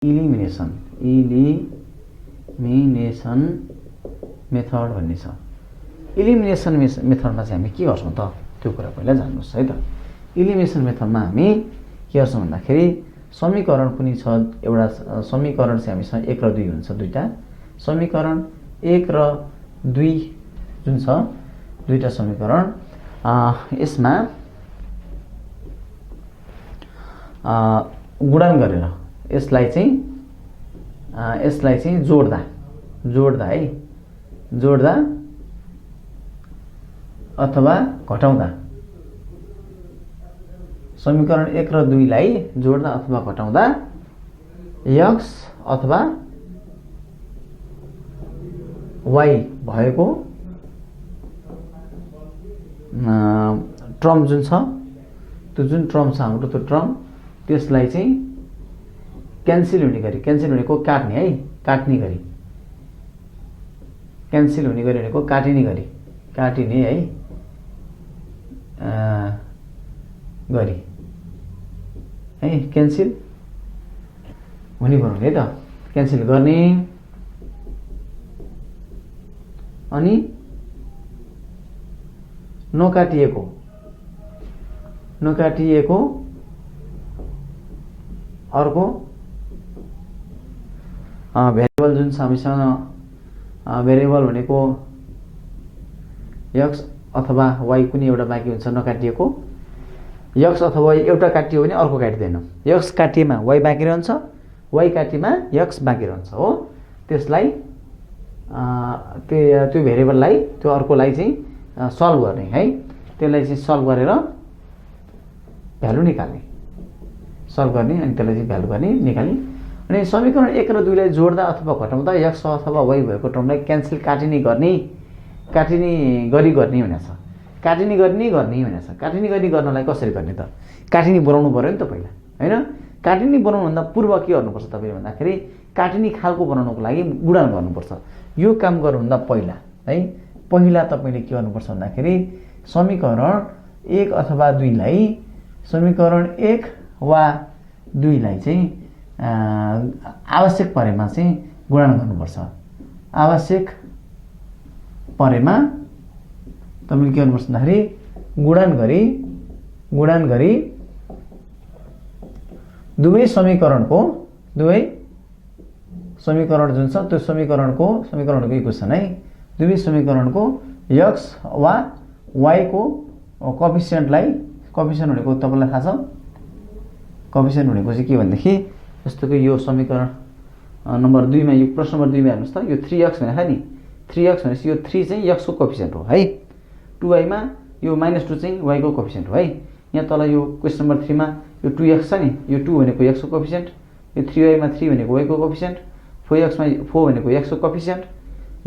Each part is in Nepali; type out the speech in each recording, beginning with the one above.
इलिमिनेसन मेथड भन्ने छ। इलिमिनेसन मेथडमा चाहिँ हामी के गर्छौँ त त्यो कुरा पहिला जान्नुहोस् है त। इलिमिनेसन मेथडमा हामी के गर्छौँ भन्दाखेरि समीकरण कुनै छ, एउटा समीकरण चाहिँ हामीसँग 1 र 2 हुन्छ, दुईटा समीकरण 1 र 2 जुन छ, दुईटा समीकरण यसमा गुणन गरेर यसलाई चाहिँ जोड्दा है, जोड्दा अथवा घटाउँदा, समीकरण 1 र 2 लाई जोड्दा अथवा घटाउँदा x अथवा y भएको टर्म जुन छ, त्यो जुन टर्म छ हाम्रो, त्यो टर्म त्यसलाई चाहिँ क्यान्सल हुने गरी, क्यान्सल हुनेको काट्ने है, काट्ने गरी, क्यान्सल हुने गरी भनेको काटिने गरी, काटिने है गरी है, क्यान्सल हुने बनाउने है त, क्यान्सल गर्ने अनि नकाटिएको अर्को भेरिएबल जुन छ हामीसँग, भेरिएबल भनेको x अथवा y कुनै एउटा बाँकी हुन्छ नकाटिएको, x अथवा y एउटा काटियो भने अर्को काटिँदैन, x काटिएमा y बाँकी रहन्छ, y काटिएमा x बाँकी रहन्छ हो। त्यसलाई त्यो भेरिएबललाई, त्यो अर्कोलाई चाहिँ सल्भ गर्ने है, त्यसलाई चाहिँ सल्भ गरेर भ्यालु निकाल्ने, सल्भ गर्ने अनि त्यसलाई चाहिँ भ्यालु गर्ने निकाल्ने। अनि समीकरण 1 र 2 लाई जोड्दा अथवा घटाउँदा x अथवा y भएको टर्मलाई क्यान्सल काटिने गरी गर्ने भनेको छ, काटिने गर्ने भनेको छ। काटिने गरी गर्नलाई कसरी गर्ने त, काटिने बनाउनु पर्यो नि त पहिला हैन। काटिने बनाउनुभन्दा पूर्व के गर्नुपर्छ तपाईले भन्दाखेरि काटिने खालको बनाउनको लागि गुणन गर्नुपर्छ। यो काम गर्नुभन्दा पहिला है, पहिला तपाईले के गर्नुपर्छ भन्दाखेरि समीकरण 1 अथवा 2 लाई, समीकरण 1 वा 2 लाई चाहिँ आवश्यक परेमा चाहिँ गुणन गर्नुपर्छ। आवश्यक परेमा तपाईले के गर्नुपर्छ भन्दाखेरि गुणन गरी दुवै समीकरणको जुन छ त्यो समीकरणको इक्वेसन है, दुवै समीकरणको x वा y को कोएफिसिएन्टलाई, कोएफिसिएन्ट भनेको तपाईलाई थाहा छ, कोएफिसिएन्ट भनेको चाहिँ के भन्दाखेरि जस्तो कि यो समीकरण नम्बर 2 मा, यो प्रश्न नम्बर 2 मा हेर्नुस् त, यो 3x भनेको नि, 3x भनेपछि यो 3 चाहिँ x को कोएफिसिएन्ट हो है, 2y मा यो -2 चाहिँ y को कोएफिसिएन्ट हो है। यहाँ तल यो क्वेशन नम्बर 3 मा यो 2x छ नि, यो 2 भनेको x को कोएफिसिएन्ट, यो 3y मा 3 भनेको y को कोएफिसिएन्ट, 4x मा 4 भनेको x को कोएफिसिएन्ट,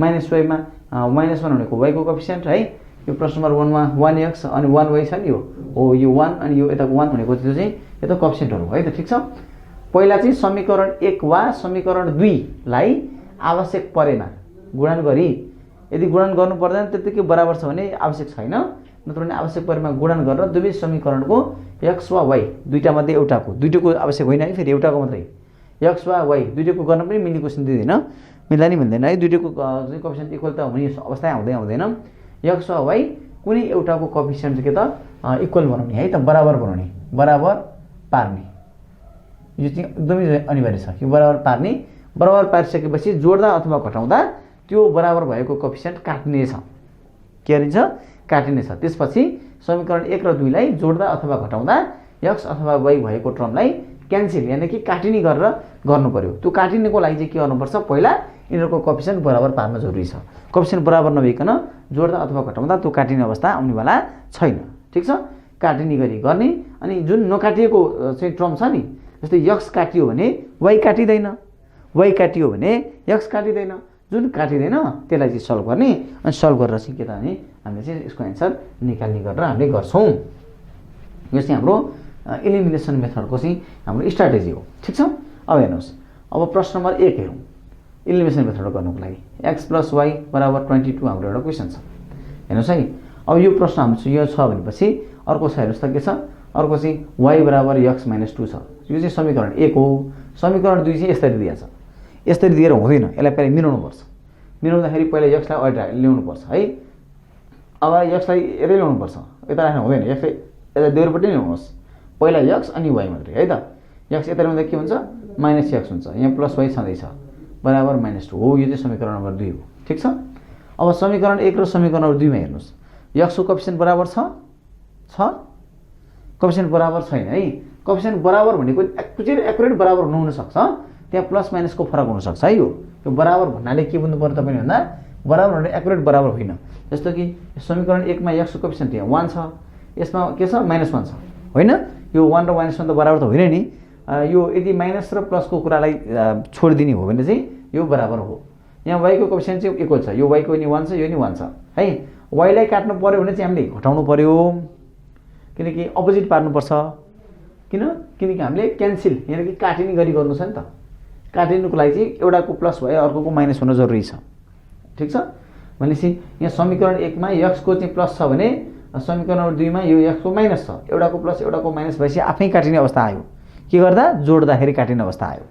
-y मा -1 भनेको y को कोएफिसिएन्ट है। यो प्रश्न नम्बर 1 मा 1x अनि 1y छ नि, यो हो, यो 1 अनि यो यताको 1 भनेको त्यो चाहिँ यता कोएफिसिएन्टहरु है त, ठीक छ। पहिला चाहिँ समीकरण 1 वा समीकरण 2 लाई आवश्यक परेमा गुणन गरी, यदि गुणन गर्नु पर्दैन त्यतिकै बराबर छ भने आवश्यक छैन, नत्र भने आवश्यक परेमा गुणन गरेर दुवै समीकरणको x वा y दुईटा मध्ये एउटाको, दुईटोको आवश्यक होइन है, फेरि एउटाको मात्रै x वा y दुईटोको गर्न पनि मिल्ने क्वेशन दिँदैन, मिल्दा नि मिल्दैन है, दुईटोको चाहिँ कोएफिसिएन्ट इक्वल त हुने अवस्था आउँदैन। x वा y कुनै एउटाको कोएफिसिएन्ट के त इक्वल बनाउने है त, बराबर बनाउने, बराबर पार्ने, यो चाहिँ एकदमै अनिवार्य छ कि बराबर पार्ने। बराबर पारिसकेपछि जोड्दा अथवा घटाउँदा त्यो बराबर भएको कोएफिसिएन्ट काट्ने छ, के गरिन्छ, काटिने छ। त्यसपछि समीकरण 1 र 2 लाई जोड्दा अथवा घटाउँदा x अथवा y भएको टर्मलाई क्यान्सल यानी कि काटिने गरेर गर्नु पर्यो। त्यो काटिनेको लागि चाहिँ के गर्नुपर्छ, पहिला यिनीहरुको कोएफिसिएन्ट बराबर पार्न जरुरी छ। कोएफिसिएन्ट बराबर नभइकन जोड्दा अथवा घटाउँदा त्यो काटिने अवस्था आउनेवाला छैन, ठीक छ। काटिने गरी गर्ने, अनि जुन नकाटिएको चाहिँ टर्म छ नि, जस्तै x काटियो भने y काटिदैन, y काटियो भने x काटिदैन, जुन काटिदैन त्यसलाई चाहिँ सल्भ गर्ने, अनि सल्भ गरेर चाहिँ के त भने हामीले चाहिँ यसको एन्सर निकाल्ने गरेर हामीले गर्छौं। यो चाहिँ हाम्रो इलिमिनेसन मेथडको चाहिँ हाम्रो स्ट्र्याटेजी हो, ठीक छ। अब हेर्नुस्, अब प्रश्न नम्बर 1 हेरौं। इलिमिनेसन मेथड गर्नुको लागि x + y = 22 हाम्रो एउटा क्वेशन छ। हेर्नुस् है, अब यो प्रश्न हाम्रो यो छ भनेपछि अर्को छ, हेर्नुस् त के छ, अर्को चाहिँ y बराबर x - 2 छ। यो चाहिँ समीकरण 1 हो। समीकरण 2 चाहिँ यसरी दिएको छ। यसरी दिएर हुँदैन, यसलाई पहिला मिलाउनुपर्छ। मिलाउँदाखेरि पहिला x लाई अगाडि ल्याउनुपर्छ है। अब x लाई यतै ल्याउनुपर्छ, यता राख्नु हुँदैन, x लाई यता दुवैपट्टि ल्याउनुहोस्। पहिला x अनि y मात्रै है त। x यता ल्याउँदा के हुन्छ -x हुन्छ, यहाँ प्लस y छँदैछ बराबर -2 हो। यो चाहिँ समीकरण नम्बर 2 हो। ठिक छ। अब समीकरण 1 र समीकरण नम्बर 2 मा हेर्नुहोस्, x को कोएफिसिएन्ट बराबर छ, कोएफिसिएन्ट बराबर छैन है। कोएफिसिएन्ट बराबर भनेको एक्युरेट बराबर नहुन सक्छ, त्यहाँ प्लस माइनस को फरक हुन सक्छ है। यो बराबर भन्नाले के बुझ्नु पर्यो तपाईले भन्दा, बराबर भने एक्युरेट बराबर होइन। जस्तो कि समीकरण 1 मा x को कोएफिसिएन्ट यहाँ 1 छ, यसमा के छ -1 छ होइन। यो 1 र -1 त बराबर त होइन नि। यो यदि माइनस र प्लस को कुरालाई छोडिदिने हो भने चाहिँ यो बराबर हो। यहाँ y को कोएफिसिएन्ट चाहिँ इक्वल छ, यो y को नि 1 छ, यो नि 1 छ है। y लाई काट्नु पर्यो भने चाहिँ हामीले घटाउनु पर्यो, किनकि अपोजिट पार्नुपर्छ। किनकि हामीले क्यान्सल यानी कि काटिने गरी गर्नु छ नि त। काटिनुको लागि चाहिँ एउटाको प्लस भयो अर्कोको माइनस हुन जरुरी छ। ठिक छ। भनेपछि यहाँ समीकरण 1 मा x को चाहिँ प्लस छ भने समीकरण नम्बर 2 मा यो x को माइनस छ। एउटाको प्लस एउटाको माइनस भएपछि आफै काटिने अवस्था आयो। के गर्दा जोड्दाखेरि काटिने अवस्था आयो।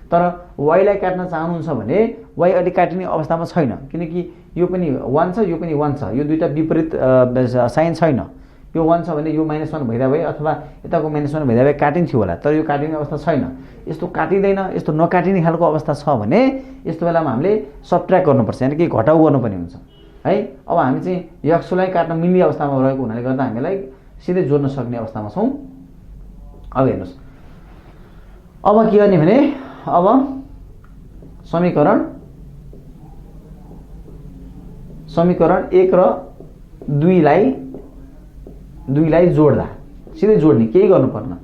तर y लाई काट्न चाहनुहुन्छ भने y अलि काटिने अवस्थामा छैन, किनकि यो पनि 1 छ, यो पनि 1 छ, यो दुईटा विपरीत साइन छैन। यो 1 छ भने यो -1 भइदा भए अथवा यताको -1 भइदा भए काटिन्थ्यो होला, तर यो काटिने अवस्था छैन। यस्तो काटिदैन, यस्तो नकाटिने खालको अवस्था छ भने यस्तो बेलामा हामीले सबट्र्याक्ट गर्नुपर्छ, यानी कि घटाउ गर्नुपर्ने हुन्छ है। अब हामी चाहिँ x लाई काट्न मिल्ने अवस्थामा रहेको हुनाले गर्दा हामीलाई सिधै जोड्न सक्ने अवस्थामा छौं। अब हेर्नुस्, अब के गर्ने भने अब समीकरण 1 र 2 लाई जोड्दा सिधै जोड्ने, केही गर्नु पर्न।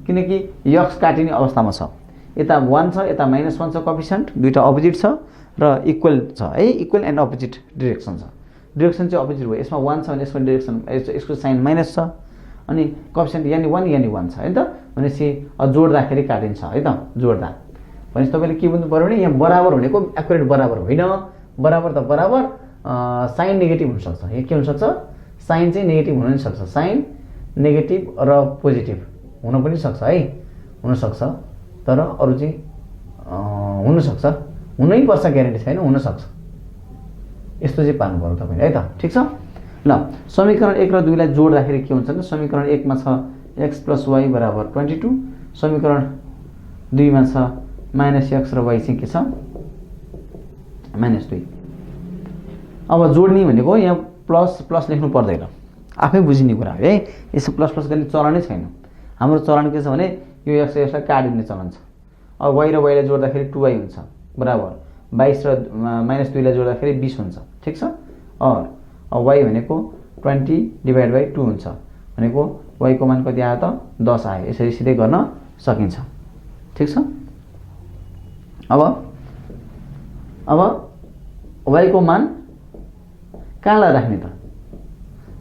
किनकि x काटिने अवस्थामा छ, यता 1 छ, यता -1 छ, कोएफिसिएन्ट दुईटा अपोजिट छ र इक्वल छ है। इक्वल एन्ड अपोजिट डाइरेक्सन छ। डाइरेक्सन चाहिँ अपोजिट भयो। यसमा 1 छ भने यसको डाइरेक्सन यसको साइन माइनस छ, अनि कोएफिसिएन्ट यानी 1 छ है त। भनेपछि जोड्दाखेरि काटिन्छ है त। जोड्दा भनेपछि तपाईले के बुझ्नु पर्यो भने यहाँ बराबर भनेको एक्युरेट बराबर होइन। बराबर त बराबर साइन नेगेटिभ हुन सक्छ। यहाँ के हुन सक्छ, साइन चाहिँ नेगेटिभ हुन सक्छ। साइन नेगेटिभ र पोजिटिभ हुन पनि सक्छ है, हुन सक्छ। तर अरु चाहिँ हुन सक्छ, हुनै पर्छ ग्यारेन्टी छैन, हुन सक्छ। यस्तो चाहिँ पार्नु पर्यो तपाईले है त। ठीक छ। ल समीकरण 1 र 2 लाई जोड्दाखेरि के हुन्छ भने समीकरण 1 मा छ x + y = 22, समीकरण 2 मा छ -x र y चाहिँ के छ -2। अब जोड्ने भनेको यहाँ प्लस लेख्नु पर्दैन, आफै बुझिने कुरा हो है। यसो प्लस गर्ने चलनै छैन। हाम्रो चलन के छ भने यो x यसलाई काटिदिने चलन छ। अब y र y लाई जोड्दाखेरि 2y हुन्छ बराबर 22 र -2 लाई जोड्दाखेरि 20 हुन्छ। ठीक छ। अब y भनेको 20/2 हुन्छ भनेको y को मान कति आयो त 10 आयो। यसरी सिधै गर्न सकिन्छ। ठीक छ। अब y को मान कहाँलाई राख्ने त,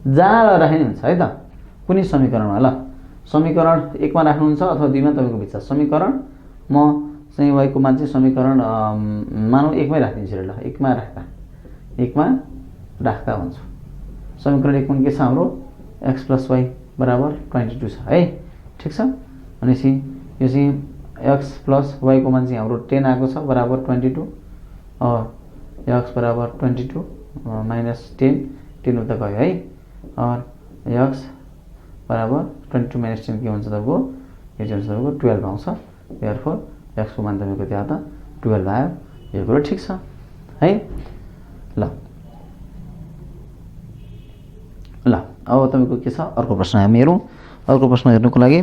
जहाँलाई राख्ने हुन्छ है त कुनै समीकरणमा। ल समीकरण 1 मा राख्नुहुन्छ अथवा 2 मा तपाईको विचार। समीकरण म चाहिँ y को मान चाहिँ समीकरण मानौ 1 मै राख्दिन्छु ल। 1 मा राख्दा हुन्छ। समीकरण 1 मा के छ हाम्रो x + y = 22 छ है। ठीक छ। भनेपछि यो चाहिँ x + y को मान चाहिँ हाम्रो 10 आएको छ बराबर 22। x = 22 - 10 उता गयो है। x = 22 - 10 के हुन्छ तपाईको यो चाहिँ तपाईको 12 आउँछ। therefore x को मान तपाईको कति आयो त 12 आयो। यो कुरा ठीक छ है। ल अब तपाईको के छ अर्को प्रश्न हामी हेरौं। अर्को प्रश्न हेर्नुको लागि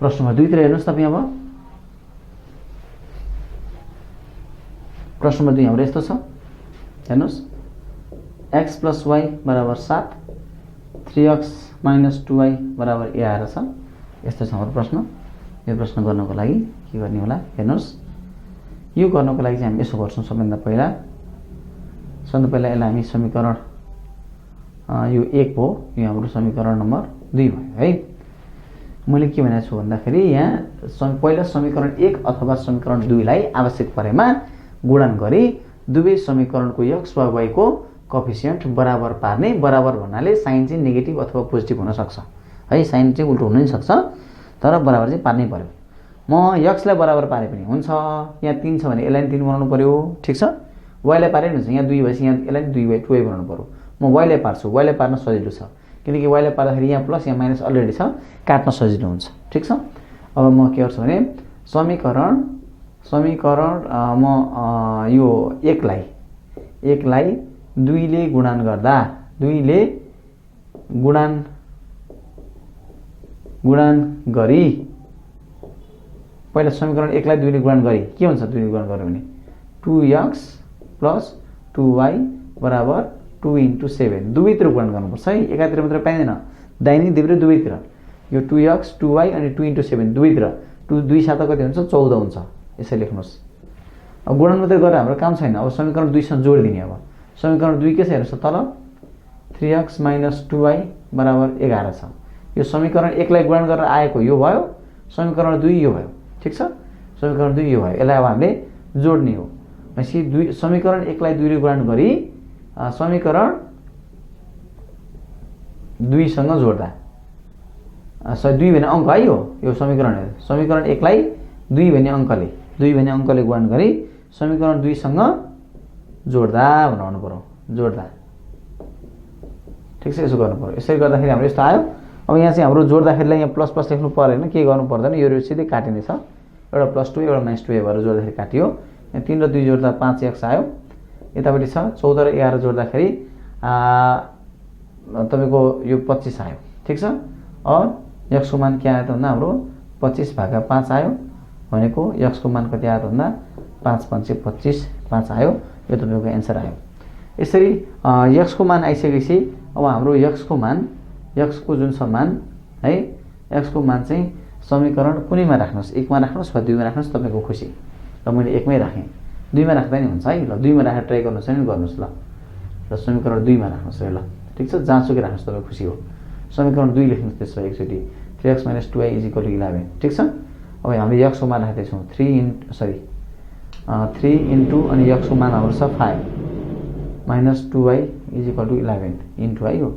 प्रश्न नम्बर 2 तिर हेर्नुस् तपाई। अब प्रश्न नम्बर 2 हाम्रो यस्तो छ, हेर्नुस् x + y = 7, 3x - 2y = a आएर छ। यस्तो छ हाम्रो प्रश्न। यो प्रश्न गर्नको लागि के गर्ने होला हेर्नुस्। यो गर्नको लागि चाहिँ हामी यसो गर्छौं। सबैभन्दा पहिला यसलाई हामी समीकरण यो 1 हो, यो हाम्रो समीकरण नम्बर 2 भयो है। मैले के भनेको छु भन्दाखेरि यहाँ पहिला समीकरण 1 अथवा समीकरण 2 लाई आवश्यक परेमा गुणन गरी दुवै समीकरणको x वा y को कोएफिसिएन्ट बराबर पार्ने। बराबर भन्नाले साइन चाहिँ नेगेटिभ अथवा पोजिटिभ हुन सक्छ है, साइन चाहिँ उल्टो हुन नि सक्छ, तर बराबर चाहिँ पार्नै पर्यो। म एक्सलाई बराबर पारे पनि हुन्छ, यहाँ 3 छ भने यसलाई 3 बनाउनु पर्यो, ठिक छ। वाइलाई पारे पनि हुन्छ, यहाँ 2 भएपछि यहाँ यसलाई 2/2 बनाउनु पर्यो। म वाइलाई पार्छु, वाइलाई पार्न सजिलो छ किनकि वाइलाई पार्दाखेरि यहाँ प्लस यहाँ माइनस अलरेडी छ, काट्न सजिलो हुन्छ, ठिक छ। अब म के गर्छु भने समीकरण म यो 1 लाई 2 ले गुणन गर्दा 2 ले गुणन गरी पहिला समीकरण 1 लाई 2 ले गुणन गरी के हुन्छ, 2 ले गुणन गर्यो भने 2x + 2y बराबर 2 × 7 दुवैतिर गुणन गर्नुपर्छ है, एकातिर मात्र पाइँदैन, दाहिने देब्रे दुवैतिर। यो 2x 2y अनि 2 × 7 दुवैतिर 2 7 कति हुन्छ, 14 हुन्छ। यसरी लेख्नुहोस्। अब गुणन मात्रै गरेर हाम्रो काम छैन, अब समीकरण 2 सँग जोडिदिने। अब समीकरण 2 के छ हेर्नुहोस् तल 3x - 2y बराबर 11 छ। यो समीकरण 1 लाई गुणन गरेर आएको यो भयो, समीकरण 2 यो भयो, ठिक छ। समीकरण 2 यो भयो, यसलाई अब हामीले जोड्ने हो। भनेपछि समीकरण 1 लाई 2 ले गुणन गरी समीकरण 2 सँग जोड्दा 2 भन्ने अङ्क है, यो समीकरण 1 लाई 2 भन्ने अङ्कले गुणन गरी समीकरण 2 सँग जोड्दा बनाउनु पर्यो, जोड्दा, ठिक छ। यसो गर्नु पर्यो। यसरी गर्दाखेरि हाम्रो यस्तो आयो। अब यहाँ चाहिँ हाम्रो जोड्दाखेरिलाई यहाँ प्लस प्लस लेख्नु परेन, के गर्नु पर्दैन, यो सिधै काटिनेछ। एउटा +2 एउटा -2 भएर जोड्दाखेरि काटियो। यहाँ 3 र 2 जोड्दा 5x आयो। यतापट्टि छ 14 र 11 जोड्दाखेरि तपाईँको यो 25 आयो, ठिक छ। अब x को मान के आयो त भन्दा हाम्रो 25/5 आयो, भनेको x को मान कति आयो त भन्दा 5 × 5 = 25 5 आयो। यो तपाईँको एन्सर आयो। यसरी x को मान आइसकेपछि अब हाम्रो x को जुन छ मान है, x को मान चाहिँ समीकरण कुनैमा राख्नुहोस्, 1 मा राख्नुहोस् वा 2 मा राख्नुहोस्, तपाईँको खुसी। र मैले 1 मै राखेँ, 2 मा राख्दा नि हुन्छ है। ल 2 मा राखेर ट्राई गर्नुहोस् नि, गर्नुहोस् ल। र समीकरण 2 मा राख्नुहोस् है, ल ठिक छ। जहाँसुकै राख्नुहोस्, तपाईँ खुसी हो। समीकरण 2 लेख्नुहोस् त्यसो भए एकचोटि 3x - 2y = 11, ठिक छ। अब हामीले x को मान राख्दैछौँ 3 × अनि x को मान हाम्रो छ 5 - 2y = 11 इन्टु है, हो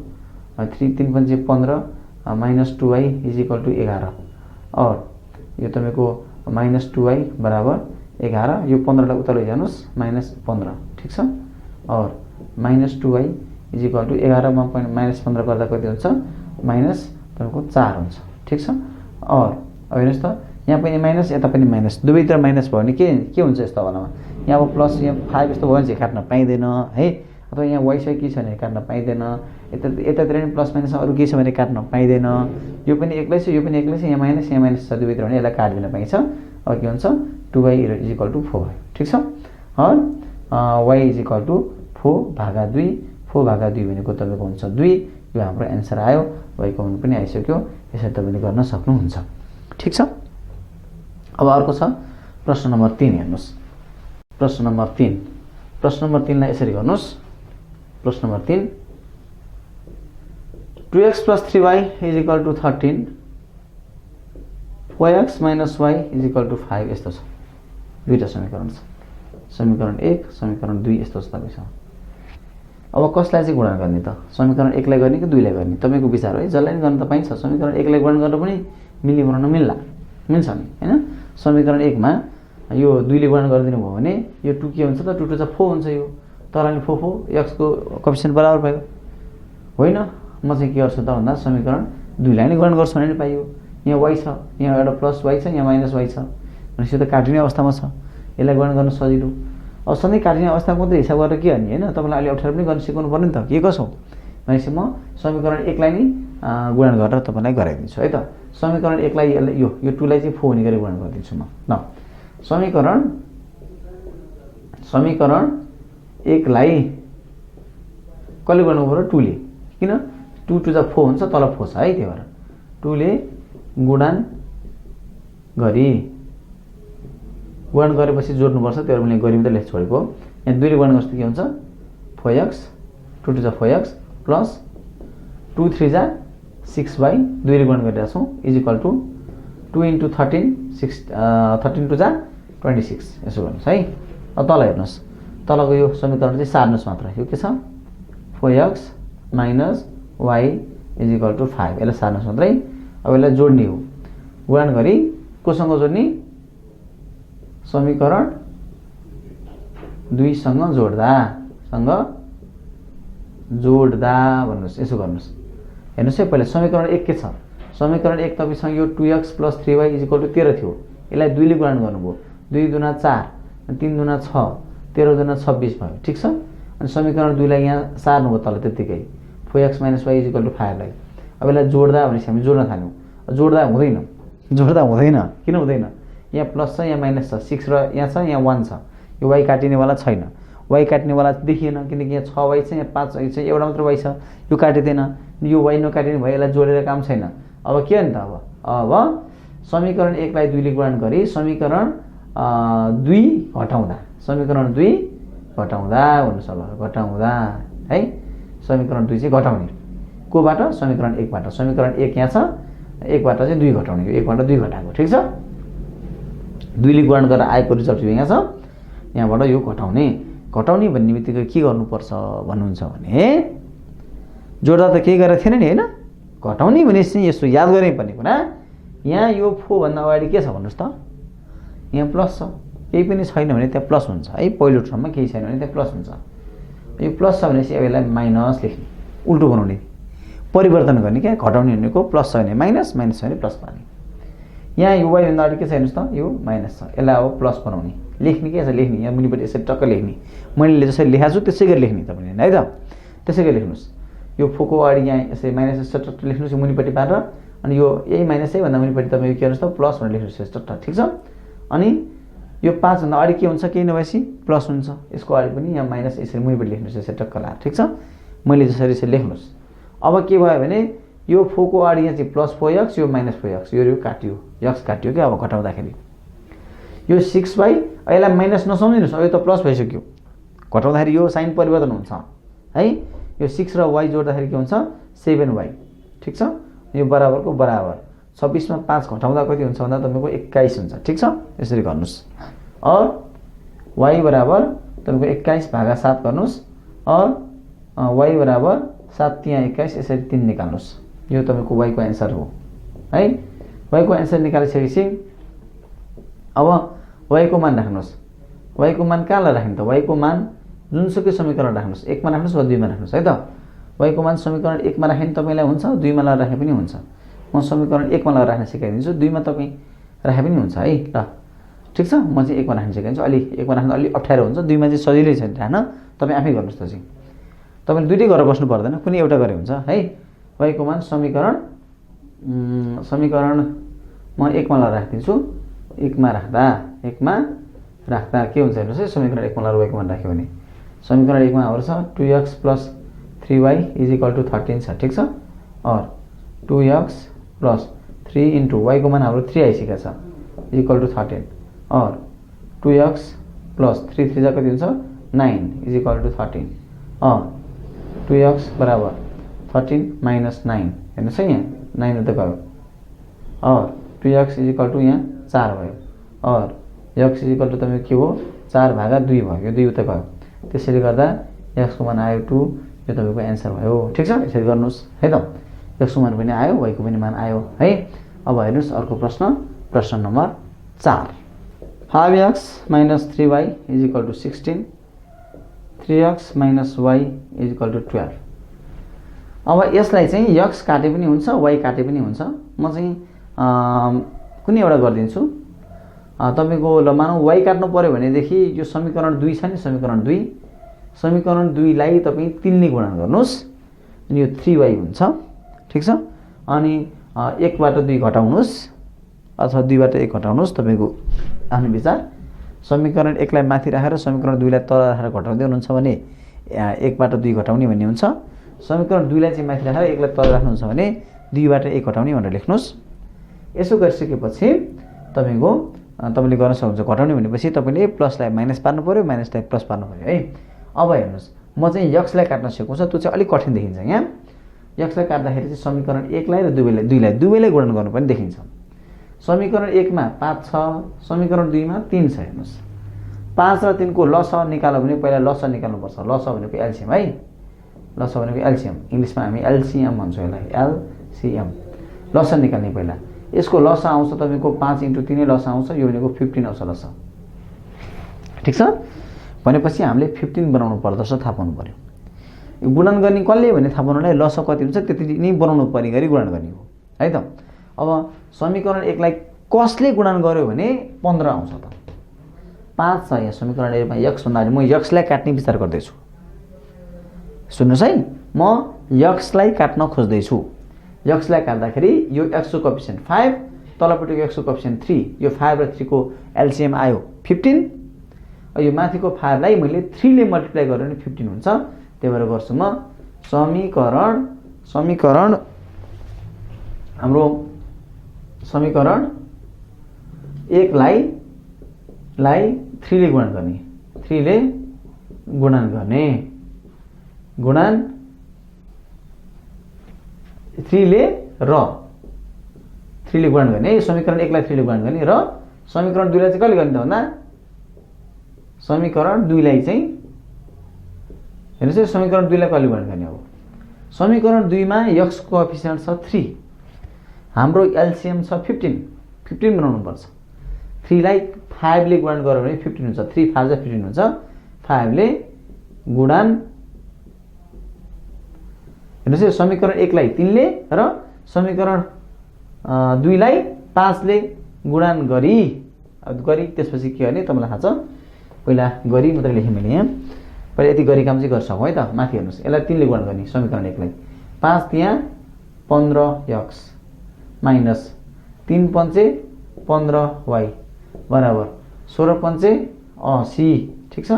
3 × 5 = 15 - 2y = 11 और यो तपाईँको -2y बराबर 11। यो 15 लाई उता लैजानुस् -15, ठिक छ। और -2y = 11 मा -15 गर्दा कति हुन्छ, तपाईँको 4 हुन्छ, ठिक छ। और अब हेर्नुहोस् त यहाँ पनि माइनस यता पनि माइनस, दुवैतिर माइनस भयो भने के हुन्छ यस्तो बेलामा, यहाँ अब प्लस यहाँ 5 यस्तो भयो भने चाहिँ काट्न पाइँदैन है, अथवा यहाँ y के छ भने काट्न पाइँदैन, यतातिर पनि प्लस माइनस अरू के छ भने काट्न पाइँदैन। यो पनि एक्लै छ, यो पनि एक्लै छ, यहाँ माइनस छ दुवैतिर भने यसलाई काट्दिन पाइन्छ। अब के हुन्छ 2y = 4 भयो, ठिक छ। और y = 4/2 4/2 भनेको तपाईँको हुन्छ 2। यो हाम्रो एन्सर आयो, y को मान पनि आइसक्यो। यसरी तपाईँले गर्न सक्नुहुन्छ, ठिक छ। अब अर्को छ प्रश्न नम्बर 3 हेर्नुहोस्। प्रश्न नम्बर 3 लाई यसरी गर्नुहोस्। प्रश्न number 3 2x + 3y = 13 4x - y = 5 यस्तो छ। दुईटा समीकरण छ, समीकरण 1 समीकरण 2 यस्तो छ तपाईसँग। अब कसलाई चाहिँ गुणन गर्ने त, समीकरण 1 लाई गर्ने कि 2 लाई गर्ने, तपाईँको विचार हो है। जसलाई पनि गर्न त पाइन्छ, समीकरण 1 लाई गुणन गर्न पनि मिल्ने बनाउन मिल्छ नि हैन। समीकरण 1 मा यो 2 ले गुणन गरिदिनु भयो भने यो 2 के हुन्छ त, 2 2 4 हुन्छ। यो तलले 4 x को कोएफिसिएन्ट बराबर भयो होइन। म चाहिँ के गर्छु त भन्दा समीकरण 2 लाई नै गुणन गर्छु भने नि पाइयो। यहाँ y छ, यहाँ एउटा प्लस y छ, यहाँ माइनस y छ, भनेपछि यो त काटिने अवस्थामा छ, यसलाई गुणन गर्न सजिलो। अब सधैँ काटिने अवस्थामा मात्रै हिसाब गरेर के गर्ने हैन, तपाईँलाई अलि अप्ठ्यारो पनि गर्न सिकाउनु पर्यो नि त, के कसो। भनेपछि म समीकरण 1 लाई नै गुणन गरेर तपाईँलाई गराइदिन्छु है त। समीकरण 1 लाई यो 2 लाई चाहिँ 4 हुने गरी गुणन गरिदिन्छु म। ल समीकरण 1 लाई कसले गुणन गर्नु पर्यो, 2 ले, किन 2 2 4 हुन्छ, तल 4 छ है, त्यही भएर 2 ले गुणन गरेपछि जोड्नुपर्छ, त्यही भएर मैले गरी मात्रै लेख छोडेको। यहाँ 2 ले गुणन गर्दा के हुन्छ 4x 2 2 4x प्लस 2 3 6y 2 ले गुणन गरिरहेको छौँ = 2 × 13 13 2 26 यसो गर्नुहोस् है। अब तल हेर्नुहोस्, तलको यो समीकरण चाहिँ सार्नुहोस् मात्र। यो के छ 4x minus y is equal to 5 यसलाई सार्नुहोस् मात्रै। अब यसलाई जोड्ने हो, गुणन गरी कोसँग जोड्ने, समीकरण 2 सँग जोड्दा भन्नुहोस्। यसो गर्नुहोस्, हेर्नुहोस् है, पहिला समीकरण 1 के छ? समीकरण 1 तपाईसँग यो 2x + 3y = 13 थियो। यसलाई 2 ले गुणन गर्नुभयो, 2 दुना 4 अनि 3 दुना 6 13 दुना 26 भयो। ठिक छ। अनि समीकरण 2 लाई यहाँ सार्नुभयो तल त्यतिकै, 4x - y = 5 लाई। अब यसलाई जोड्दा भनेपछि हामी जोड्न थाल्यौँ। जोड्दा हुँदैन, किन हुँदैन? यहाँ प्लस छ, यहाँ माइनस छ, 6 र यहाँ छ, यहाँ 1 छ। यो y काटिनेवाला छैन, y काट्नेवाला देखिएन, किनकि यहाँ 6y छ, यहाँ 5y छ, एउटा मात्र y छ, यो काटिँदैन। यो y नकाटिने भयो, यसलाई जोडेर काम छैन। अब के हो नि त? अब समीकरण 1 लाई 2 ले गुणन गरी समीकरण 2 घटाउँदा भन्नुहोस्। अब घटाउँदा है, समीकरण 2 चाहिँ घटाउने कोबाट? समीकरण 1 बाट। समीकरण 1 यहाँ छ, 1 बाट चाहिँ 2 घटाउने, 1 बाट 2 घटाएको। ठिक छ। 2 ले गुणन गरेर आएको रिजल्ट यहाँ छ, यहाँबाट यो घटाउने भन्ने बित्तिकै के गर्नुपर्छ भन्नुहुन्छ भने, जोड्दा त केही गरेको थिएन नि हैन, घटाउने भनेपछि यसो याद गर्नै पर्ने कुरा, यहाँ यो 4 भन्दा अगाडि के छ भन्नुहोस् त? यहाँ प्लस छ, केही पनि छैन भने त्यहाँ प्लस हुन्छ है। पहिलो टर्ममा केही छैन भने त्यहाँ प्लस हुन्छ। यो प्लस छ भनेपछि अब यसलाई माइनस लेख्ने, उल्टो बनाउने, परिवर्तन गर्ने क्या। घटाउने भनेको प्लस छ भने माइनस, माइनस छ भने प्लस पार्ने। यहाँ यो y भन्दा अगाडि के छ हेर्नुहोस् त? यो माइनस छ, यसलाई अब प्लस बनाउने, लेख्ने के छ? लेख्ने, यहाँ मुनिपट्टि यसरी टक्क लेख्ने। मैले जसरी लेखाएको छु त्यसै गरी लेख्ने तपाईँले है त, त्यसै गरी लेख्नुहोस्। यो 4 को अगाडि यहाँ यसरी माइनस टक्क लेख्नुहोस् यो मुनिपट्टि पारेर, अनि यो यही माइनस है भन्दा मुनिपट्टि तपाईँ के गर्नुहोस् त? प्लस भनेर लेख्नुहोस् टक्क। ठिक छ। अनि यो 5 भन्दा अगाडि के हुन्छ? केही नभएपछि प्लस हुन्छ, यसको अगाडि पनि यहाँ माइनस यसरी मुनिपट्टि लेख्नुहोस् यसरी टक्क लाएर। ठिक छ। मैले जसरी यसरी लेख्नुहोस्। अब के भयो भने यो 4 को अगाडि यहाँ चाहिँ प्लस 4x, यो माइनस 4x, यो काटियो, x काटियो क्या। अब घटाउँदाखेरि यो 6y, यसलाई माइनस नसम्झिनुहोस्, अब यो त प्लस भइसक्यो। घटाउँदाखेरि यो साइन परिवर्तन हुन्छ है। यो 6 र y जोड्दाखेरि के हुन्छ? 7y। ठिक छ। यो बराबरको बराबर 26 मा 5 घटाउँदा कति हुन्छ भन्दा तपाईको 21 हुन्छ। ठिक छ। यसरी गर्नुस्। और y बराबर तपाईको 21 भागा 7 गर्नुस् और y बराबर 7 तिया 21 यसरी 3 निकाल्नुस्। यो तपाईको y को आन्सर हो है। y को आन्सर निकालिसकेपछि अब y को मान राख्नुस्। y को मान कहाँलाई राख्नु त? y को मान जुनसुकै समीकरण राख्नुस्, 1 मा राख्नुस् वा 2 मा राख्नुस् है त। y को मान समीकरण 1 मा राखे तपाईलाई हुन्छ, 2 मा राखे पनि हुन्छ। म समीकरण 1 मा राख्न सिकाइदिन्छु, 2 मा तपाई राखे पनि हुन्छ है। ल ठीक छ, म चाहिँ 1 मा राख्न सिकाइदिन्छु। अलि 1 मा राख्न अलि अप्ठ्यारो हुन्छ, 2 मा चाहिँ सजिलै छ राख्न। तपाई आफै गर्नुस् त चाहिँ। तपाईले दुईटै गरेर बस्नु पर्दैन, कुनै एउटा गरे हुन्छ है। y को मान समीकरण म 1 मा राख्दिन्छु। 1 मा राख्दा के हुन्छ हेर्नुस् है। समीकरण 1 मा y को मान राख्यो भने समीकरण 1 मा हाम्रो छ 2x + 3y = 13 छ। ठीक छ। और 2x + 3 * y को मान हाम्रो 3 आइसकेको छ = 13 और 2x + 3 3 कति हुन्छ 9 = 13 और 2x बराबर 13 - 9 हेर्नुस् है, यहाँ 9 त गयो और 2x = यहाँ 4 भयो और x = तपाईको के हो 4 भागा 2 भयो, यो 2 उता गयो। त्यसैले गर्दा x को मान आयो 2, यो तपाईको आन्सर भयो। ठीक छ, यसरी गर्नुस् है त। x को मान पनि आयो, y को पनि मान आयो है। अब हेर्नुस् अर्को प्रश्न, प्रश्न number 4। 5x - 3y = 16, 3x - y = 12। अब यसलाई चाहिँ x काटे पनि हुन्छ, y काटे पनि हुन्छ। म चाहिँ कुनै एउटा गरिदिन्छु। तपाईको ल मानौ y काट्नु पर्यो भने देखि यो समीकरण 2 छ नि, समीकरण 2 लाई तपाई 3 ले गुणन गर्नुस् अनि यो 3y हुन्छ। ठीक छ। अनि 1 बाट 2 घटाउनुस् अथवा 2 बाट 1 घटाउनुस्, तपाईको आफ्नो विचार। समीकरण 1 लाई माथि राखेर समीकरण 2 लाई तल राखेर घटाउँदै हुनुहुन्छ भने 1 बाट 2 घटाउने भन्ने हुन्छ। समीकरण 2 लाई चाहिँ माथि राखेर 1 लाई तल राख्नुहुन्छ भने 2 बाट 1 घटाउने भनेर लेख्नुस्। यसो गरिसकेपछि तपाईको तपाईले गर्न सक्नुहुन्छ। घटाउने भनेपछि तपाईले प्लसलाई माइनस पार्नु पर्यो, माइनसलाई प्लस पार्नु पर्यो है। अब हेर्नुस्, म चाहिँ x लाई काट्न सिकाउँछु, त्यो चाहिँ अलिक कठिन देखिन्छ। यहाँ x लाई काट्दाखेरि चाहिँ समीकरण 1 लाई र 2 लाई गुणन गर्नु पनि देखिन्छ। समीकरण 1 मा 5 छ, समीकरण 2 मा 3 छ। हेर्नुस् 5 र 3 को लस निकाल्नु भने पहिला लस निकाल्नु पर्छ। लस भनेको एलसीएम है। लसा भनेको एलसिएम, इङ्ग्लिसमा हामी एलसिएम भन्छौँ यसलाई, एलसिएम। लसा निकाल्ने पहिला, यसको लसा आउँछ तपाईँको 5 × 3 लसा आउँछ, यो भनेको 15 आउँछ लसा। ठिक छ, भनेपछि हामीले 15 बनाउनु पर्दछ, थाहा पाउनु पर्यो। यो गुणन गर्ने कसले भने थाहा पाउनुलाई लसा कति हुन्छ त्यति नै बनाउनु पर्ने गरी गुणन गर्ने हो है त। अब समीकरण 1 लाई कसले गुणन गर्यो भने 15 आउँछ त। 5 छ यहाँ समीकरण 1 मा x भन्दा म x लाई काट्ने विचार गर्दैछु। सुन्नुहोस् है, म x लाई काट्न खोज्दैछु। x लाई काट्दाखेरि यो x को कोएफिसिएन्ट 5, तलपट्टिको x को कोएफिसिएन्ट 3, यो 5 र 3 को एलसिएम आयो 15। यो माथिको 5 लाई मैले 3 ले मल्टिप्लाई गरेँ भने 15 हुन्छ। त्यही भएर गर्छु म समीकरण हाम्रो समीकरण 1 लाई 3 ले गुणन गर्ने, 3 ले गुणन गर्ने, गुणन 3 ले र 3 ले गुणन गर्ने। समीकरण 1 लाई 3 ले गुणन गर्ने र समीकरण 2 लाई चाहिँ कहिले गर्ने त भन्दा समीकरण 2 लाई चाहिँ हेर्नुहोस् समीकरण 2 लाई कहिले गुणन गर्ने हो। समीकरण 2 मा x को कोएफिसिएन्ट छ 3, हाम्रो एलसिएम छ 15 बनाउनु पर्छ। 3 लाई 5 ले गुणन गर्यो भने 15 हुन्छ, 3 5 15 हुन्छ। 5 ले गुणन हेर्नुहोस् समीकरण 1 लाई 3 ले र समीकरण 2 लाई 5 ले गुणन गरी त्यसपछि के गर्ने तपाईलाई थाहा छ। पहिला गरी मात्रै लेखेँ मैले यहाँ, पहिला यति गरी काम चाहिँ गर्छ है त। माथि हेर्नुहोस् यसलाई 3 ले गुणन गर्ने समीकरण 1 लाई 5 त्यहाँ 15x माइनस 3 पंचे 15y बराबर 16 पंचे 80। ठिक छ,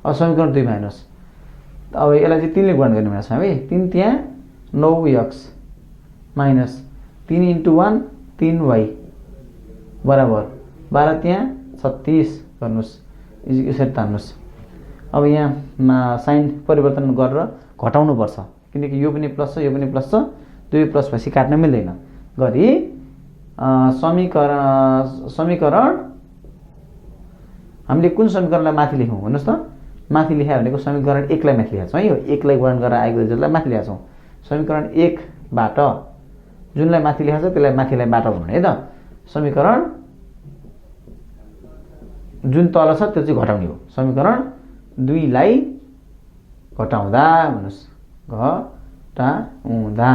अब समीकरण 2 मा हेर्नुहोस्, अब यसलाई चाहिँ 3 ले गुणन गर्ने भनेको छ हामी। 3 त्यहाँ 9x माइनस 3 × 1 3y बराबर 12 त्यहाँ 36 गर्नुहोस्, यसरी तान्नुहोस्। अब यहाँ साइन परिवर्तन गरेर घटाउनु पर्छ किनकि यो पनि प्लस छ यो पनि प्लस छ, दुई प्लस भएपछि काट्न मिल्दैन। गरी समीकरण हामीले कुन समीकरणलाई माथि लेखौँ भन्नुहोस् त। माथि लेख्या भनेको समीकरण 1 लाई माथि लेखेका छौँ है, यो 1 लाई गुणन गरेर आएको रिजल्टलाई माथि लेखेका छौँ। समीकरण 1 बाट जुनलाई माथि लेखेको छ त्यसलाई माथिलाई बाट भन्नु है त। समीकरण जुन तल छ त्यो चाहिँ घटाउने हो। समीकरण 2 लाई घटाउँदा भन्नुहोस्, घटाउँदा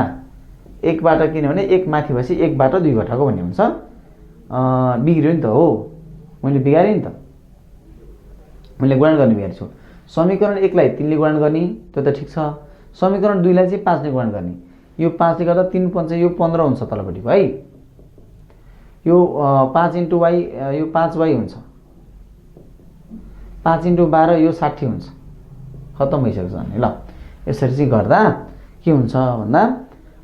1 बाट किनभने 1 माथि भएपछि 1 बाट 2 घटाएको भन्ने हुन्छ। बिग्रियो नि त हो, मैले बिगारेँ नि त, मैले गुणन गर्ने बिगारेछु। समीकरण 1 लाई 3 ले गुणन गर्ने त्यो त ठिक छ। समीकरण 2 लाई चाहिँ 5 ले गुणन गर्ने, यो 5 ले गर्दा 3 पंचे यो 15 हुन्छ तलपट्टिको है। यो 5 × y यो 5y हुन्छ, 5 × 12 यो 60 हुन्छ। खत्तम भइसक्छ नि। ल यसरी चाहिँ गर्दा के हुन्छ भन्दा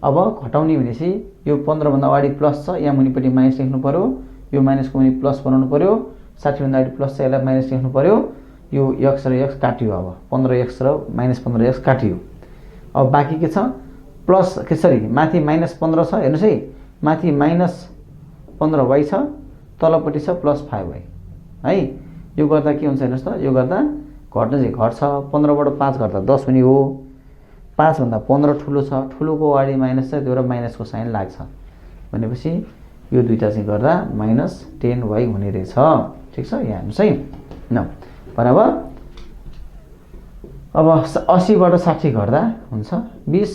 अब घटाउने भनेपछि यो 15 भन्दा अगाडि प्लस छ, यहाँ मुनिपट्टि माइनस लेख्नु पर्यो, यो माइनसको मुनि प्लस बनाउनु पर्यो, 60 भन्दा अगाडि प्लस छ यसलाई माइनस लेख्नु पर्यो। यो x र x काटियो, अब 15x र -15x काटियो। अब बाँकी के छ प्लस सरी माथि -15 छ हेर्नुहोस् है, माथि -15y छ, तलपट्टि छ +5y है। यो गर्दा के हुन्छ हेर्नुहोस् त, यो गर्दा घट्न चाहिँ घट्छ। 15 बाट 5 गर्दा 10 हुने हो। 5 भन्दा 15 ठुलो छ, ठुलोको अगाडि माइनस छ, त्यो र माइनसको साइन लाग्छ भनेपछि यो दुईटा चाहिँ गर्दा -10y हुने रहेछ। ठिक छ, यहाँ हेर्नुहोस् है न बराबर। अब 80 बाट 60 घट्दा हुन्छ 20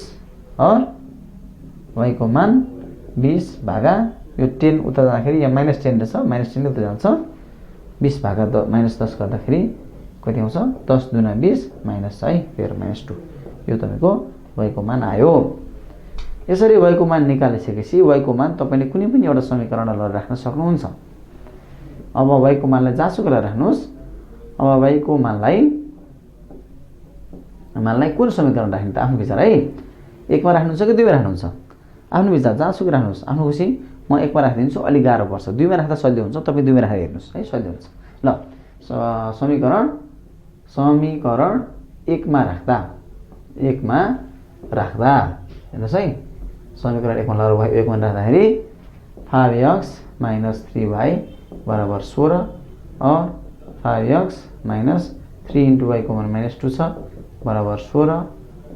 और y को मान 20 भागा यो 10 उता जाँदाखेरि यहाँ -10 रहेछ, -10 उता जान्छ। 20 भागा -10 गर्दाखेरि कति आउँछ 10 दुना 20 माइनस है 13 -2 यो तपाईको y को मान आयो। यसरी y को मान निकालिसकेपछि y को मान तपाईले कुनै पनि एउटा समीकरणलाई राख्न सक्नुहुन्छ। अब y को मानलाई जहाँसुकै राख्नुस्। अब y को मानलाई कुन समीकरण राख्ने त आफ्नो विचार है। 1 मा राख्नुहुन्छ कि 2 मा राख्नुहुन्छ आफ्नो विचार, जहाँसुकै राख्नुस् आफ्नो खुसी। म 1 मा राखिदिन्छु, अलि गाह्रो पर्छ। 2 मा राख्दा सजिलो हुन्छ, तपाई 2 मा राखेर हेर्नुस् है, सजिलो हुन्छ। ल समीकरण 1 मा राख्दा हेर्नुस् है, समीकरण 1 मा राख्दाखेरि 5x - 3y बराबर 16 और 5x - 3 × y को मान -2 छ बराबर 16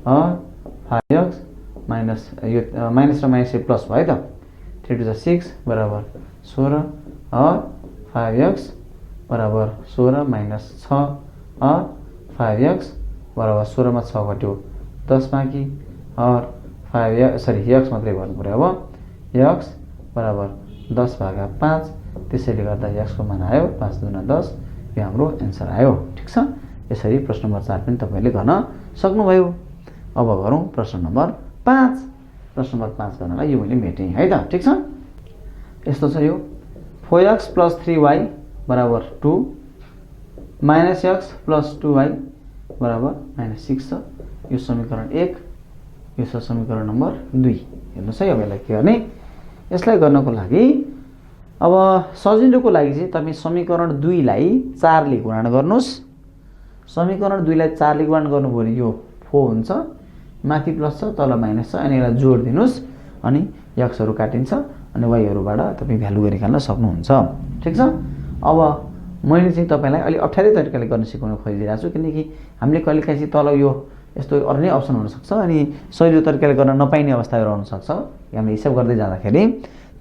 5x माइनस यो माइनस र माइनस प्लस भयो त 3 टू 6 बराबर 16 और 5x बराबर 16 माइनस 6 और 5x बराबर 16 में 6 घट्यो 10 बाँकी और 5x x मात्रै गर्नु पर्यो। अब x बराबर 10 भागा 5 त्यसैले गर्दा x को मान आयो 5 दूना 10 यो हाम्रो एन्सर आयो। ठीक छ, यसरी प्रश्न नम्बर 4 पनि तपाईले गर्न सक्नुभयो। अब गरौँ प्रश्न नम्बर 5। प्रश्न नम्बर 5 गर्नलाई यो मैले मेटेँ है त। ठीक छ, यस्तो छ यो 4x प्लस 3y बराबर 2 माइनस x प्लस 2y बराबर माइनस 6 छ। यो समीकरण 1, यो छ समीकरण नम्बर 2। हेर्नुहोस् है, अब यसलाई के गर्ने, यसलाई गर्नको लागि अब सजिलोको लागि चाहिँ तपाईँ समीकरण 2 लाई 4 ले गुणन गर्नुहोस्। समीकरण 2 लाई 4 ले गुणन गर्नुभयो भने यो 4 हुन्छ, माथि प्लस छ तल माइनस छ, अनि यसलाई जोड दिनुस् अनि x हरू काटिन्छ अनि y हरूबाट तपाईँ भ्यालु गरि निकाल्न सक्नुहुन्छ। ठीक छ, अब मैले चाहिँ तपाईलाई अलि अप्ठ्यारै तरिकाले गर्न सिकाउन खोजिरहेको छु, किनकि हामीले कहिलेकाहीँ तल यो यस्तो अरू नै अप्सन हुन सक्छ अनि सजिलो तरिकाले गर्न नपाइने अवस्थाहरू आउन सक्छ। हामीले हिसाब गर्दै जाँदाखेरि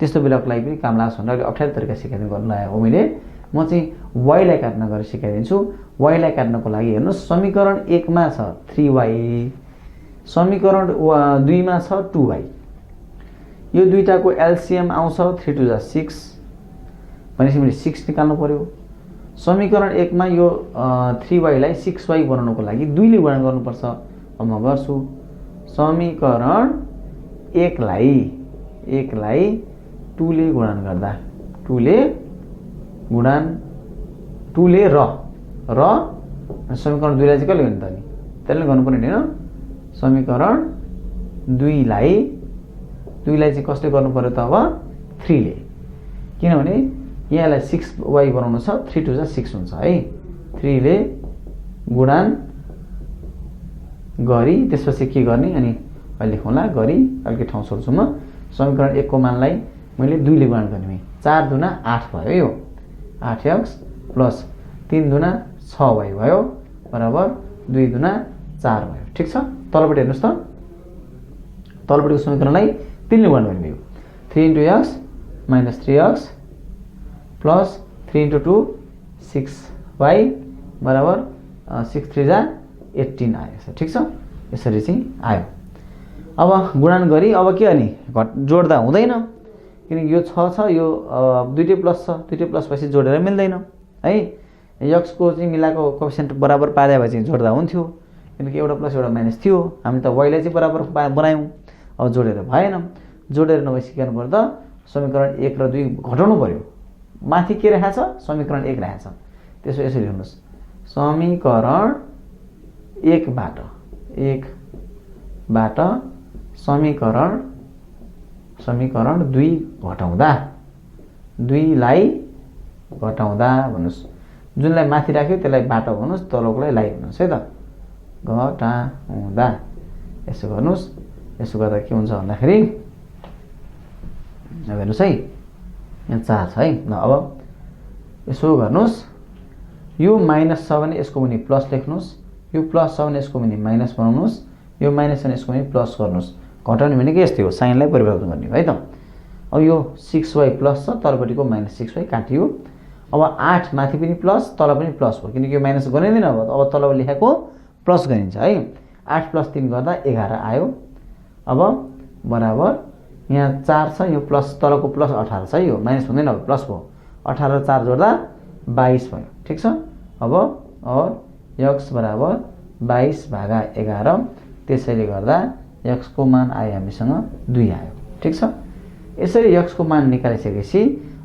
त्यस्तो बेलाको लागि पनि काम लाग्छ भनेर अलि अप्ठ्यारै तरिका सिकाइदिनु गर्नु लागेको हो मैले। म चाहिँ y लाई काट्न गरी सिकाइदिन्छु। y लाई काट्नको लागि हेर्नुहोस्, समीकरण 1 मा छ 3y, समीकरण 2 मा छ 2y, यो दुईटाको एलसीएम आउँछ 3 टू 6 भनेपछि मैले 6 निकाल्नु पर्यो। समीकरण 1 मा यो 3y लाई 6y बनाउनको लागि 2 ले गुणन गर्नुपर्छ। अब म गर्छु, समीकरण 1 लाई 2 ले गुणन गर्दा 2 ले र समीकरण 2 लाई चाहिँ कहिले गर्ने त नि त्यसले गर्नुपर्ने हैन। समीकरण 2 लाई चाहिँ कसले गर्नु पर्यो त अब 3 ले, किनभने यहाँलाई 6y बनाउनु छ 3 टू 6 हुन्छ है। 3 ले गुणन गरी त्यसपछि के गर्ने अनि अहिले लेखौँला गरी अलिकति ठाउँ छोड्छु म। समीकरण 1 को मानलाई मैले 2 ले गुणन गर्ने, 4 दूना 8 भयो, यो 8x प्लस 3 दूना 6y भयो बराबर 2 दूना 4 भयो। ठीक छ, तलपट्टि हेर्नुहोस् त, तलपट्टिको समीकरणलाई 3 ले गुणन गर्ने भयो। 3 into x minus 3x plus 3 into 2 6y बराबर 6 3 जा 18 आयो। ठीक छ, यसरी चाहिँ आयो। अब गुणन गरी अब के अनि जोड्दा हुँदैन, किनकि यो 6 छ, यो दुईटै प्लस छ, दुईटै प्लस भएपछि जोडेर मिल्दैन है। x को चाहिँ मिलाएको कोएफिसिएन्ट बराबर पाए भए चाहिँ जोड्दा हुन्थ्यो, किनकि एउटा प्लस एउटा माइनस थियो। हामी त y लाई चाहिँ बराबर बनायौँ, अब जोडेर भएन। जोडेर नभएपछि के गर्नु पर्यो त, समीकरण 1 र 2 घटाउनु पर्यो। माथि के राखेको छ, समीकरण 1 राखेको छ, त्यसो यसरी हेर्नुहोस्, समीकरण 1 बाट समीकरण 2 घटाउँदा 2 लाई घटाउँदा भन्नुहोस्, जुनलाई माथि राख्यो त्यसलाई बाट भन्नुहोस्, तलकोलाई लाई भन्नुहोस् है त। घटाउँदा यसो गर्नुहोस्, यसो गर्दा के हुन्छ भन्दाखेरि अब हेर्नुहोस् है, यहाँ 4 छ है। ल अब यसो गर्नुहोस्, यो माइनस छ भने यसको पनि प्लस लेख्नुहोस्, यो प्लस छ भने यसको पनि माइनस बनाउनुहोस्, यो माइनस छ भने यसको पनि प्लस गर्नुहोस्। घटाउने भनेको यस्तै हो, साइनलाई परिवर्तन गर्ने है त। अब यो 6y प्लस छ, तलपट्टिको माइनस 6y काटियो। अब 8 माथि पनि प्लस तल पनि प्लस हो, किनकि यो माइनस गरिँदैन, अब तल लेखेको प्लस गरिन्छ है। 8 प्लस 3 गर्दा 11 आयो। अब बराबर यहाँ 4 छ, यो प्लस तलको प्लस 18 छ, यो माइनस हुँदैन, अब प्लस भयो। 18 र 4 जोड्दा 22 भयो। ठीक छ, अब और x बराबर 22 भागा 11, त्यसैले गर्दा x को मान आयो हामीसँग 2 आयो। ठीक छ, यसरी x को मान निकालिसकेपछि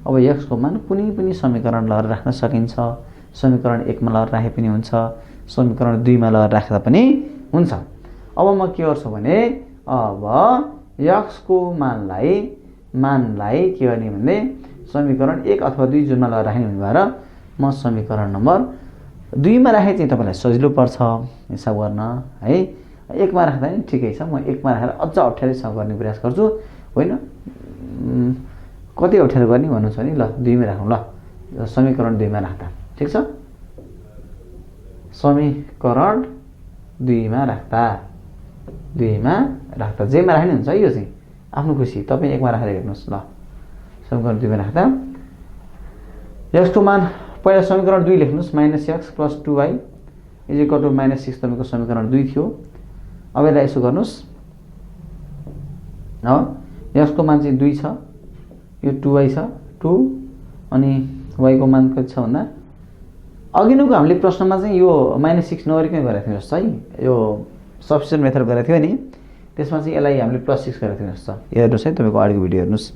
अब x को मान कुनै पनि समीकरण लगाएर राख्न सकिन्छ। समीकरण 1 मा लगाएर राखे पनि हुन्छ, समीकरण 2 मा लगाएर राख्दा पनि हुन्छ। अब म के गर्छु भने अब x को मानलाई के गर्ने भने समीकरण 1 अथवा 2 जुनमा लगाएर राख्ने हुने भएर म समीकरण नम्बर 2 मा राखे चाहिँ तपाईलाई सजिलो पर्छ हिसाब गर्न है। 1 मा राख्दा नि ठिकै छ, म 1 मा राखेर अझ अप्ठ्यारोसँग गर्ने प्रयास गर्छु। होइन कति अप्ठ्यारो गर्ने भन्नुहुन्छ नि, ल 2 मा राखौँ। ल समीकरण 2 मा राख्दा ठीक छ, समीकरण 2 मा राख्दा 2 मा राख्दा जेमा राख्ने हुन्छ है। यो चाहिँ आफ्नो खुसी, तपाईँ 1 मा राखेर हेर्नुहोस्। ल समीकरण 2 मा राख्दा यसको मान पहिला समीकरण 2 लेख्नुहोस्, -x + 2y = -6 तपाईँको समीकरण 2 थियो। अब यसलाई यसो गर्नुहोस्, यसको मान चाहिँ 2 छ, यो 2y छ, 2 अनि y को मान कति छ भन्दा अघिनको हामीले प्रश्नमा चाहिँ यो -6 नगरिकन गरेको थियौँ जस्तो है, यो सब्स्टिट्युसन मेथड गरेको थियो नि, त्यसमा चाहिँ यसलाई हामीले +6 गरेको थियौँ जस्तो। हेर्नुहोस् है, तपाईँको अगाडिको भिडियो हेर्नुहोस्,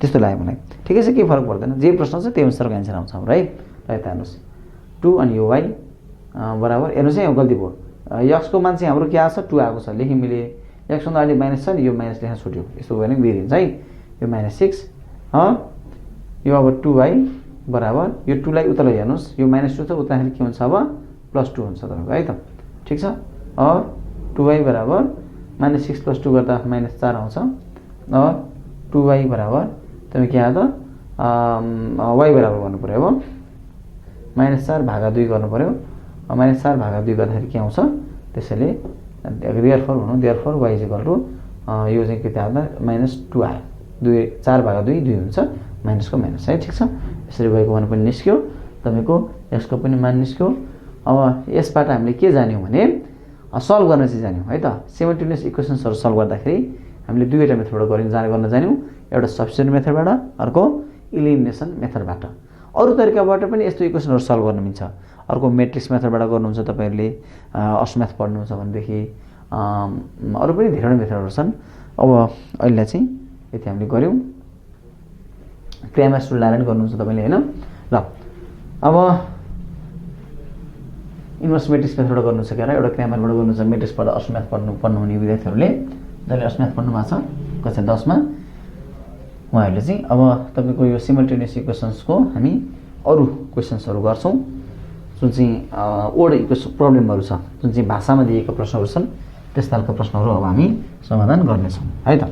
त्यस्तो लाग्यो मलाई। ठिकै छ, केही फरक पर्दैन, जे प्रश्न छ त्यही अनुसारको एन्सर आउँछ हाम्रो है। र यता हेर्नुहोस् 2 अनि यो y बराबर, हेर्नुहोस् है, गल्ती भयो, x को मान चाहिँ हाम्रो के आएको छ 2 आएको छ, लेख्यौँ मैले, x भन्दा अगाडि माइनस छ नि, यो माइनस लेख्न छुट्यो, यस्तो भयो भने बिग्रिन्छ है। यो -6 यो अब 2y बराबर, यो 2 लाई उता हेर्नुहोस्, यो -2 छ, उताखेरि के हुन्छ अब +2 हुन्छ तपाईँको है त। ठिक छ, और 2y बराबर -6 + 2 गर्दा -4 आउँछ, और 2y बराबर तपाईँ के आयो त y बराबर गर्नु पऱ्यो, अब -4 भागा 2 गर्नु पऱ्यो, -4 भागा 2 गर्दाखेरि के आउँछ, त्यसैले देयरफोर भनौँ, देयरफोर y = यो चाहिँ के आयो त -2 आयो, 4 भागा 2 2 हुन्छ, माइनसको माइनस है। ठिक छ, यसरी y को मान पनि निस्क्यो, तपाईँको x को पनि मान निस्क्यो। अब यसबाट हामीले के जान्यौँ भने सल्भ गर्न चाहिँ जान्यौँ है त। सिमिल्टेनियस इक्वेसन्सहरू सल्भ गर्दाखेरि हामीले दुईवटा मेथडबाट गर्न जान्यौँ, एउटा सब्स्टिट्युसन मेथडबाट, अर्को इलिमिनेसन मेथडबाट। अरू तरिकाबाट पनि यस्तो इक्वेसनहरू सल्भ गर्न मिल्छ। अर्को मेट्रिक्स मेथडबाट गर्नुहुन्छ तपाईँहरूले, अस्म्याथ पढ्नुहुन्छ भनेदेखि अरू पनि धेरैवटा मेथडहरू छन्। अब अहिले चाहिँ यति हामीले गऱ्यौँ, क्रेमर्स रुल लगाएर गर्नुहुन्छ तपाईँले होइन। ल अब इन्भर्स मेट्रिक्स मेथडबाट गर्नु सकेर एउटा क्रेमरबाट गर्नुहुन्छ, मेट्रिक्सबाट अस्म्याथ पढ्नुहुने विद्यार्थीहरूले, जसले अस्म्याथ पढ्नु भएको छ कक्षा 10 मा, उहाँहरूले चाहिँ अब तपाईँको यो सिमिल्टेनियस इक्वेसन्सको हामी अरू क्वेसन्सहरू गर्छौँ, जुन चाहिँ ओड इक्वेसन प्रब्लमहरू छ, जुन चाहिँ भाषामा दिएका प्रश्नहरू छन्, त्यस खालका प्रश्नहरू अब हामी समाधान गर्नेछौँ है त।